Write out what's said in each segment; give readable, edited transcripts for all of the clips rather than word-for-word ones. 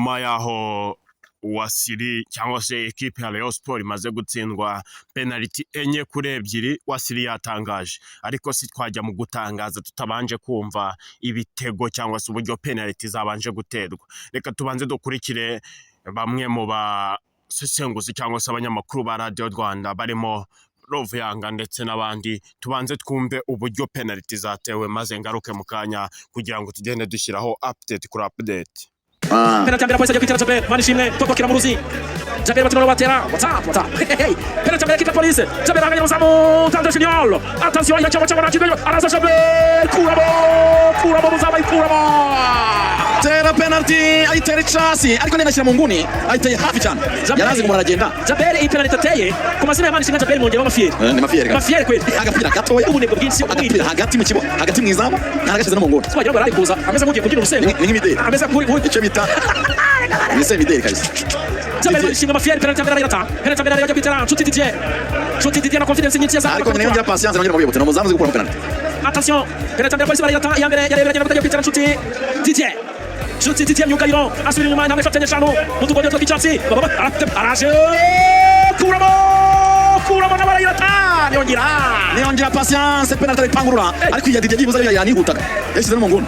nyuma yaho Wasiri cyangwa se equipe ya Rayon Sport imaze gutsindwa penalty enye kuri ebyiri, Wasiri yatangaje ariko si twajya mu gutangaza tutabanje kumva ibitego cyangwa se uburyo penalty zabanje guterwa. Reka tubanze dukurikire bamwe mu basesenguzi cyangwa se abanyamakuru ba Radio Rwanda barimo Love Yanga ndetse n'abandi, tubanze twumve uburyo penalty zatewe maze ngaruke mu kanya kugira ngo tugende dushyiraho update kuri update. Penalty mbere polisi ajya kwitera Jabel Manishimwe tokokira mu ruzi. Jabel batino batera whatsapp penalty mbere kipe polisi Jabel anganya muzamu Tande Junior, attention ya chama na kidogo araza Jabel kuramo muzaba ikuramo tera penalty ayitera chasi ariko nenashira mu nguni ayiteye hafi cyane yarazi kumara agenda Jabel iyi penalty ateye ku mazina ya Manishimwe Jabel mwongera mafiere ni mafiere kweli agapira gatoya ubunebwe bwinshi agapira hagati mu kibo hagati mu izamu naragashize no mu nguni twagira ngo arayikuza ameze nk'ugiye kugira urusenge ni nk'imideli ameze kuri icyo bita ni semideli kabisa Jabel Manishimwe mafiere penalty mbere irata penalty mbere ajya kwitera Nshuti Didier na confidence nyinshi ya ariko nyine ngira patience nongera mu bibote no muzamu zikura penalty attention penalty mbere polisi barayata ya mbere yarebera kujya kwitera Nshuti Didier myugariro asubira inyuma ntabwo afatanya eshanu mu tugodo tw'icyatsi araje kuramo n'abarayirata niyongera patience penalty arayipangurura ariko iya Didier yibuza yanihutaga yashyize no mu nguni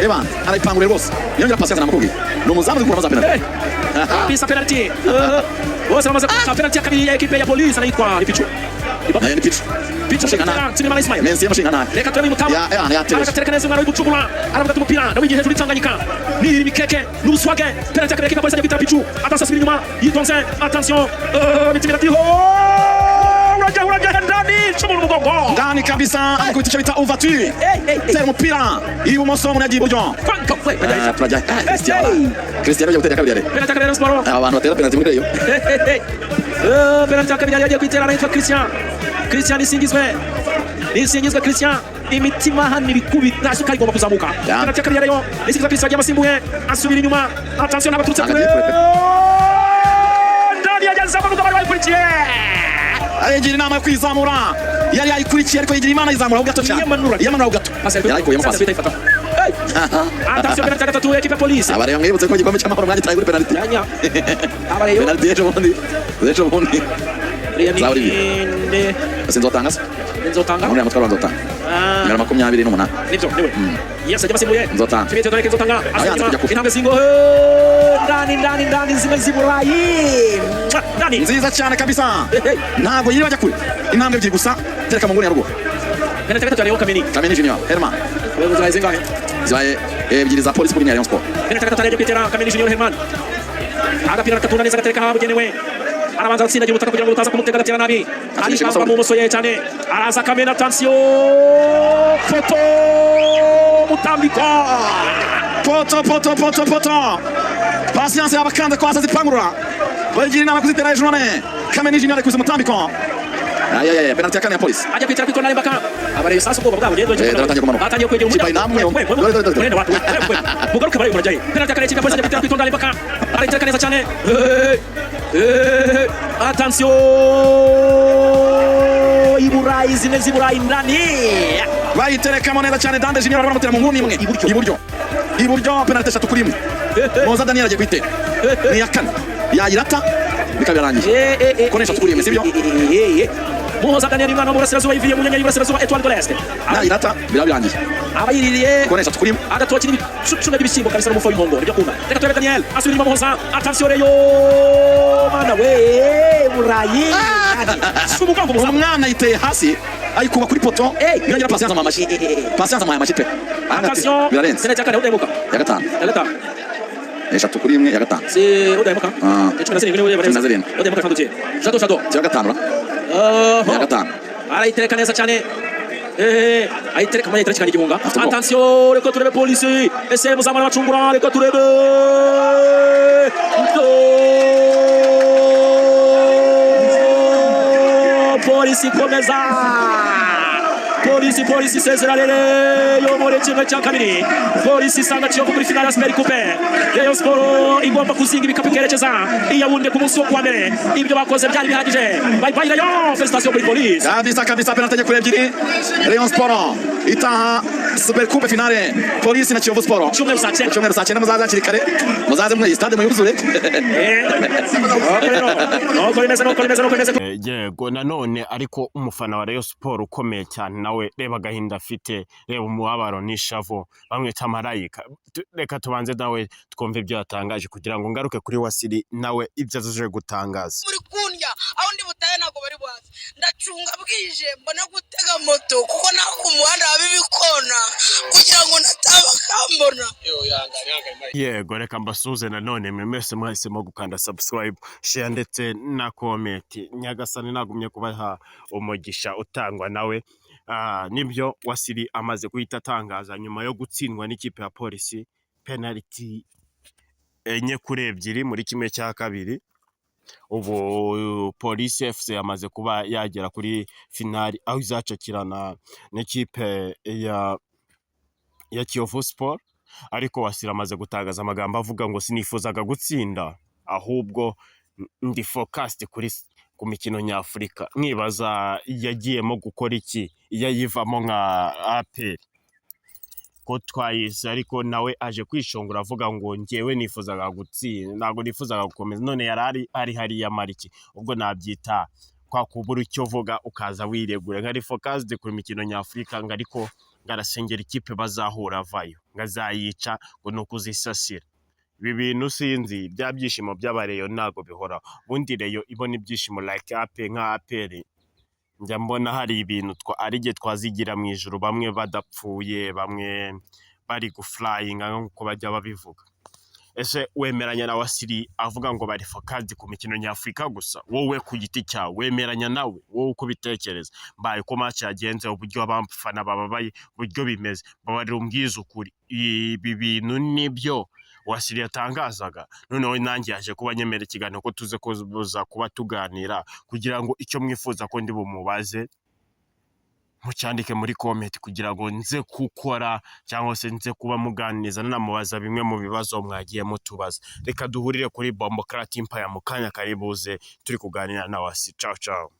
eba arayipangurira rwose niyongera patience namakubwiye no muzamu zikura penalty pisa penalty bose bamaze kuta penalty ya kabiri ya equipe ya polisi anaitwa Pichu Pichu shingana Sinema Ismail Mensi yamashingana reka turebe mutamu ya tereka neza umwana w'igucugura aravuga umupira nawe igihe turi Tanganyika ni mikeke n'ubuswage penalty ya kabiri equipe polisi ajya kwitera Pichu atasubira inyuma yitonze attention bitimira uraja ndani chumura umugongo ndani kabisa akuitisha bita ouverture tera umupira ibumoso munyagiye iburyo Cristiano yagutera kabiri penalty ya kabiri Sport abantu batera penalty muri reyo penalty ya kabiri yagiye kwitera anaitwa Christian Nisingizwe Christian imitima hano ibikubita asuka igomba kuzamuka penalty ya kabiri yayo Nisingizwe Christian yagiye asimbuye asubira inyuma attention n'abaturutse kure ndani yajazamo n'ubwo bari bayikurikiye arengira inama yo kwizamura yari yayikurikiye ariko yigira imana izamura gato cyane yamanura gato yarayikuyemo pasi attention penalty ya gatatu equipe polisi abare mwibutse ko igikombe cy'amahoro mwari tayi kuri penalty penalty ejo bundi sinzotanga muri amatwaro nzotanga ngara 28 nibyo niwe yes ajya basimbuye nzotanga tibite dore nzotanga intambwe zingo ndani zimwe ziburayi ndani nziza cyane kabisa ntabwo yiri bajya kure intambwe ebyiri gusa tereka mu nguni ya rugo penalty gatatu ya Kameni Junior Herman wewe zaye zingahe zaye ebyiri za polisi kuri Rayon Sport penalty gatatu ya kwitera Kameni Junior Herman agapira katuna neza gatereka habugenewe arabanza gutsinda gihe umutaka kugira ngo utaza kumutega gatera nabi arishaka mu musoye cyane araza Kamena attention foto mutambiko poto patience y'abakanda kwasa zipangurura bagira inama kuzitera hejuru none Kamena Junior kuza mutambiko penalty ya kane ya polisi ajya kwitera kwitona n'imbaka abareba sasa ubwo bwabo gendo batangiye kwegera umujyi mugaruke bari murajyaye penalty ya kane ya polisi ajya kwitera kwitona n'imbaka aritereka neza cyane attention iburayi zine ziburayi ndani bayiterekamo neza cyane Tande Junior baramutera mu nguni imwe iburyo penalty 3 kuri 1 Moza Daniel agiye kwitera ni ya kane yayirata bikabirangiye konesha 3 kuri 1 sibyo Moza Daniel mwana mu burasirazuba yiviye mu nyenyeri burasirazuba Etoile de l'Est yayirata birabirangiye abayiririye konesha 3 kuri 1 agatoki n'ibicuna by'ibishyimbo kabisa n'umufa w'impongo nibyo kuna reka turebe Daniel asubira inyuma Moza attention reyo mana we burayi umugongo umwana yiteye hasi ayikuba kuri poto yongera patience amamashi pe attention penalty ya kane udemuka ya gatanu 3 kuri 1 ya gatanu si udemuka 17 udemuka fanduke Jado ya gatanu ya gatanu arayitereka neza cyane ayitereka manya itereka igihunga attention reka turebe polisi ese muzamana bacungura reka turebe polisi komeza polisi sezera rere yo muri kimwe cya kabiri polisi isanga Kiyovu kuri finale ya Super Coupe Rayon Sport igomba kuzinga ibikapu ikerekeza iyawunde ku munsi wo kuwa mbere ibyo bakoze byari bihagije bye bye Rayon felicitation kuri polisi kabisa penalty kuri ebyiri Rayon Sport itaha Super Coupe finale Polisi na Kiyovu Sport. Cyumweru saa cyenda. Cyumweru saa 9 muzaza hakiri kare. Muzaze muri stade muyuzure. nuko bimeze. Yego nanone ariko umufana wa Rayon Sport ukomeye cyane nawe reba agahinda afite, reba umubabaro n'ishavu bamwita marayika. Reka tubanze nawe twumve ibyo yatangaje kugira ngo ngaruke kuri Wasiri nawe ibyo azaje gutangaza. muri kunya aho ndi butaye ntago bari bwazi ndacunga bwije mbona gutega moto kuko naho ku muhanda babibikona kugira ngo nataba kambona. Yego reka mbasuze nanone mwese mwahisemo gukanda subscribe, share ndetse na comment. Nyagasani nagumye kubaha umugisha utangwa nawe. Nibyo Wasiri amaze guhita atangaza nyuma yo gutsindwa n'ikipe ya Polisi penalty 4-2 muri kimwe cya kabiri. Ubu Polisi FC yamaze kuba yagera kuri finali aho izacakirana n'ikipe ya Kiyovu Sport. Ariko Wasiri amaze gutangaza amagambo avuga ngo sinifuzaga gutsinda ahubwo ndi focused ku mikino nyafurika. Nkibaza yagiyemo gukora iki iyo yivamo nka APR ko twayise, ariko nawe aje kwishongora avuga ngo ngewe nifuzaga gutsinda ntago nifuzaga gukomeza. None yarari hariya mariki ubwo nabyita kwa kubura icyo vuga ukaza wiregura nkari focused ku mikino nyafurika ariko ngarasengera ikipe bazahura avayo ngazayica ngo nuko uzisasira. Ibi bintu sinzi bya byishimo by'abareyo ntago bihora. Bundi reyo ibona ibyishimo like nka APR njya mbona hari ibintu arige twazigira mu ijuru, bamwe badapfuye bamwe bari guflyinga nkuko bajya babivuga. Ese wemeranya na Wasiri avuga ngo bari focused ku mikino nyafurika gusa? Wowe ku giti cyawe wemeranya nawe? Wowe uko bitekereza mbaye ko match yagenze uburyo abafana bababaye uburyo bimeze babarira umbwiza ukuri ibi bintu nibyo Wasiri yatangazaga? Noneho nanjye yaje kuba nyemera ikiganiro ko tuze kuza kuba tuganira kugira ngo icyo mwifuza ko ndi bumubaze mucyandike muri comment kugira ngo nze gukora cyangwa se nze kuba muganiriza namubaza bimwe mu bibazo mwagiye mutubaza. Reka duhurire kuri Bomboclat Empire mu kanya karibuze turi kuganira na Wasiri. Ciao ciao.